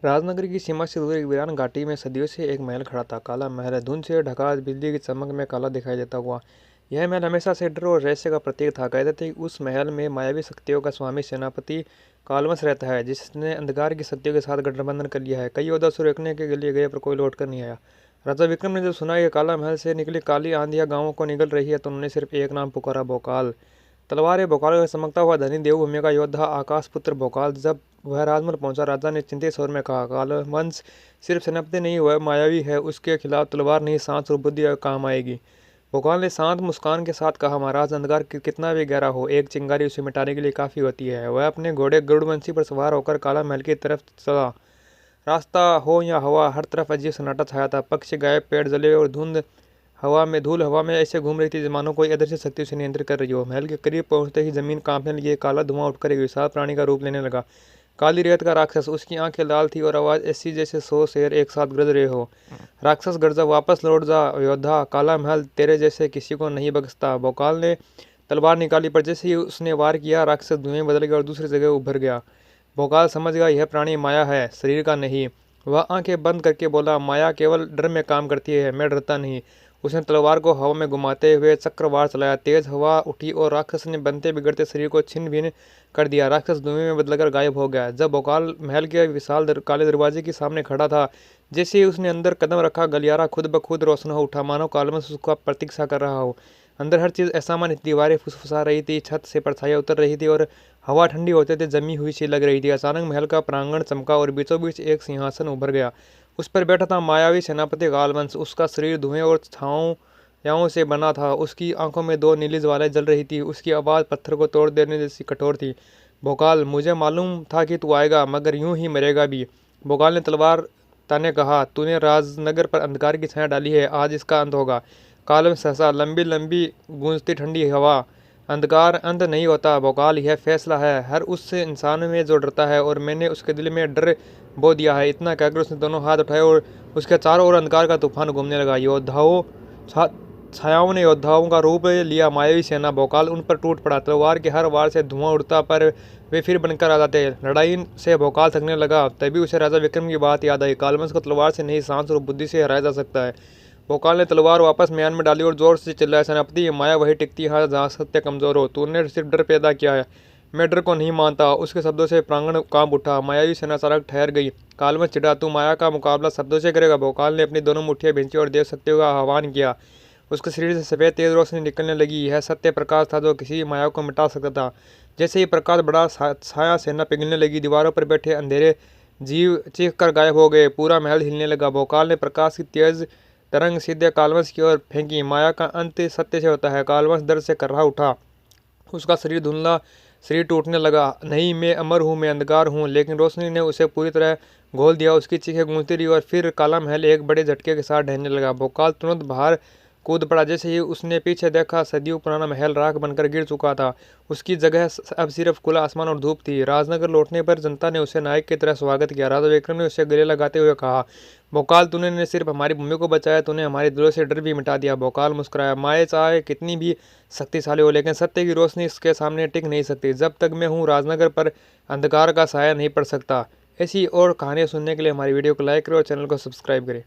राजनगर की सीमा से दूर एक वीरान घाटी में सदियों से एक महल खड़ा था। काला महल है, धुंध से ढका, बिजली की चमक में काला दिखाई देता हुआ। यह महल हमेशा से डर और रहस्य का प्रतीक था। कहते थे कि उस महल में मायावी शक्तियों का स्वामी सेनापति कालवश रहता है, जिसने अंधकार की शक्तियों के साथ गठबंधन कर लिया है। कई योद्धा उसे रोकने के लिए गए, पर कोई लौट कर नहीं आया। राजा विक्रम ने जब सुना कि काला महल से निकली काली आंधियां गांवों को निगल रही है, तो उन्होंने सिर्फ एक नाम पुकारा, भोकाल। तलवार भोकाल का चमकता हुआ धनी देवभूमि का योद्धा आकाशपुत्र भोकाल। जब वह राजमहल पहुंचा, राजा ने चिंतित स्वर में कहा, कालवंश सिर्फ सेनापति नहीं, वह मायावी है। उसके खिलाफ तलवार नहीं, सांस और बुद्धि काम आएगी। भोकाल ने शांत मुस्कान के साथ कहा, महाराज, अंधकार कितना भी गहरा हो, एक चिंगारी उसे मिटाने के लिए काफी होती है। वह अपने घोड़े गरुड़वंशी पर सवार होकर काला महल की तरफ चला। रास्ता हो या हवा, हर तरफ अजीब सन्नाटा छाया था। पक्षी गायब, पेड़ जले और धूल हवा में ऐसे घूम रही थी मानो कोई अदृश्य शक्ति उसे नियंत्रित कर रही हो। महल के करीब पहुंचते ही जमीन कांपने लगी। काला धुआं उठकर एक विशाल प्राणी का रूप लेने लगा। काली रेत का राक्षस। उसकी आंखें लाल थी और आवाज ऐसी जैसे 100 शेर एक साथ गरज रहे हो। राक्षस गर्जा, वापस लौट जा योद्धा, काला महल तेरे जैसे किसी को नहीं बख्शता। भोकाल ने तलवार निकाली, पर जैसे ही उसने वार किया, राक्षस धुएं बदल गया और दूसरी जगह उभर गया। भोकाल समझ गया, यह प्राणी माया है, शरीर का नहीं। वह आंखें बंद करके बोला, माया केवल डर में काम करती है, मैं डरता नहीं। उसने तलवार को हवा में घुमाते हुए चक्रवार चलाया। तेज हवा उठी और राक्षस ने बनते बिगड़ते शरीर को छिन्न भिन्न कर दिया। राक्षस धुएं में बदलकर गायब हो गया। जब भोकाल महल के विशाल काले दरवाजे के सामने खड़ा था, जैसे ही उसने अंदर कदम रखा, गलियारा खुद ब खुद रोशन हो उठा, मानो कालवंश उसका प्रतीक्षा कर रहा हो। अंदर हर चीज असामान्य थी। दीवारें फुसफुसा रही थी, छत से परछाइयां उतर रही थी और हवा ठंडी होते थे जमी हुई सी लग रही थी। अचानक महल का प्रांगण चमका और बीचों बीच एक सिंहासन उभर गया। उस पर बैठा था मायावी सेनापति कालवंश। उसका शरीर धुएं और छाओं से बना था। उसकी आंखों में 2 नीली ज्वालाएं जल रही थी। उसकी आवाज़ पत्थर को तोड़ देने जैसी कठोर थी। भोकाल, मुझे मालूम था कि तू आएगा, मगर यूं ही मरेगा भी। भोकाल ने तलवार ताने कहा, तूने राजनगर पर अंधकार की छाया डाली है, आज इसका अंत होगा। कालवंश हंसा, लंबी लंबी गूंजती ठंडी हवा। अंधकार अंत नहीं होता भोकाल, यह फैसला है हर उस इंसान में जो डरता है, और मैंने उसके दिल में डर बो दिया है। इतना कहकर उसने दोनों हाथ उठाए और उसके चारों ओर अंधकार का तूफान घूमने लगा। छायाओं ने योद्धाओं का रूप लिया। मायावी सेना। भोकाल उन पर टूट पड़ा। तलवार के हर वार से धुआं उड़ता, पर वे फिर बनकर आ जाते। लड़ाई से भोकाल थकने लगा। तभी उसे राजा विक्रम की बात याद आई, कालवंश को तलवार से नहीं, सांस और बुद्धि से हराया जा सकता है। भोकाल ने तलवार वापस म्यान में डाली और जोर से चिल्लाया, सेनापति, माया वही टिकती है जहाँ सत्य कमजोर हो। तूने सिर्फ डर पैदा किया है, मैं डर को नहीं मानता। उसके शब्दों से प्रांगण कांप उठा। मायावी सेना अचानक ठहर गई। कालवंश चिढ़ा, तू माया का मुकाबला शब्दों से करेगा? भोकाल ने अपनी दोनों मुठ्ठियां भींची और देव शक्तियों का आह्वान किया। उसके शरीर से सफेद तेज रोशनी निकलने लगी। यह सत्य प्रकाश था जो किसी माया को मिटा सकता था। जैसे ही प्रकाश बढ़ा, छाया सेना पिघलने लगी। दीवारों पर बैठे अंधेरे जीव चीख कर गायब हो गए। पूरा महल हिलने लगा। भोकाल ने प्रकाश की तेज तरंग सीधे कालवंश की ओर फेंकी। माया का अंत सत्य से होता है। कालवंश दर्द से कर्रा उठा। उसका शरीर धुंधला, शरीर टूटने लगा। नहीं, मैं अमर हूँ, मैं अंधकार हूँ। लेकिन रोशनी ने उसे पूरी तरह घोल दिया। उसकी चीखें गूंजती रही और फिर काला महल एक बड़े झटके के साथ ढहने लगा। भोकाल तुरंत बाहर कूद पड़ा। जैसे ही उसने पीछे देखा, सदियों पुराना महल राख बनकर गिर चुका था। उसकी जगह अब सिर्फ खुला आसमान और धूप थी। राजनगर लौटने पर जनता ने उसे नायक की तरह स्वागत किया। राजा विक्रम ने उसे गले लगाते हुए कहा, भोकाल, तूने न सिर्फ हमारी भूमि को बचाया, तूने हमारे दिलों से डर भी मिटा दिया। भोकाल मुस्कुराया, माया चाहे कितनी भी शक्तिशाली हो, लेकिन सत्य की रोशनी इसके सामने टिक नहीं सकती। जब तक मैं हूँ, राजनगर पर अंधकार का साया नहीं पड़ सकता। ऐसी और कहानियाँ सुनने के लिए हमारी वीडियो को लाइक करें और चैनल को सब्सक्राइब करें।